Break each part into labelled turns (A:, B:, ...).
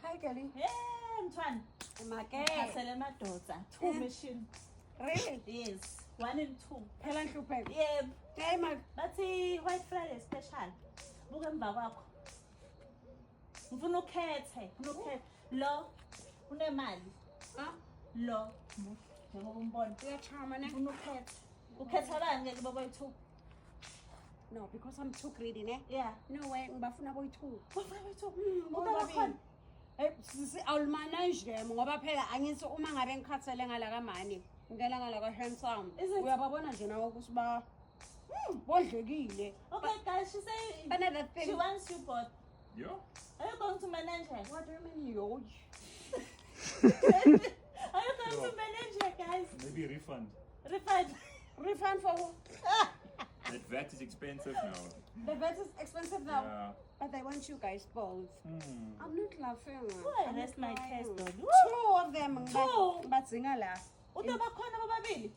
A: Kelly.
B: Hi, Kelly.
A: Yeah, Mtwan.
B: Okay.
A: Asele madoda. 2 machine.
B: Really?
A: Yes. 1 and 2.
B: Phela nhlupheko.
A: Yebo.
B: Hey, Mark.
A: Bathi White Friday special. Buka emva kwakho. Ngifuna ukhethe, Lo unemali. Lo. Njengoba umbona.
B: Uyachama ne?
A: Ngifuna ukhethe. Ukhetha bani ngeke baboyi-2?
B: No, because I'm too greedy, ne?
A: Yeah.
B: No way, ngibafuna boyi-2.
A: Bafuna boyi-2.
B: Ngoba bakhona. Sisi awumanage them ngoba phela angithi uma ngabe ngikhathele ngala kamani, ngela ngala ka handsome. Uyababona nje nawe ukuthi ba bodlekile.
A: Okay, guys, she say
B: Another thing.
A: she wants you both.
C: Yo?
A: Are you going to manage her?
B: What do you mean, yo?
A: Are you going to manage her, guys?
C: Maybe refund.
A: Refund.
B: Refund for who?
C: That VAT is expensive now.
B: The vet is expensive now.
C: Yeah.
B: But I want you guys both. I'm not laughing.
A: Why?
B: I'm
A: That's
B: not
A: my
B: crying.
A: case, though.
B: 2 of them.
A: Two?
B: Batzinga la.
A: Uto bakhona bobabili.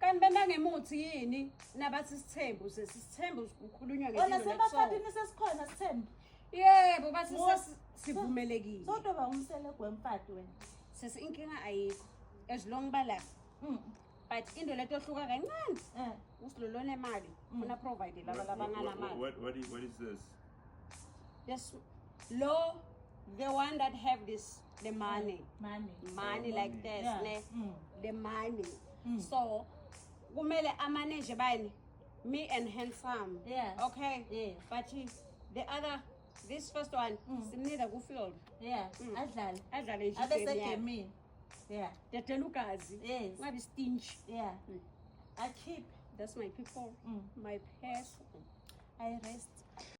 B: Kanti bena ngemuthi yini nabathi sithembu sesithembu ukukhulunywa
A: Wona
B: ngezinto
A: sebafatini sesikhona sithembu.
B: yebo bathi sivumelekile.
A: Sodwa ba umsele gwemfati wena.
B: Sesi inkinga ayikho. As long bala. But into leto hluka kancane. Usilolone imali. Una provide laba labangana mali.
C: What is this?
B: Yes. Law, the one that have this, the money.
A: Money.
B: Like this,
A: Yeah.
B: ne? The money. So, kumele amanage bani, me and handsome.
A: Yeah.
B: Okay.
A: Yeah.
B: But the other, this first one, sinida kufield.
A: Yeah. Adlala.
B: Adlale nje
A: Abese
B: game yakhe.
A: game. Yeah.
B: Yatela ugazi.
A: Yes.
B: Ngabe stingy.
A: Yeah. I keep.
B: That's my people. My person.
A: I rest.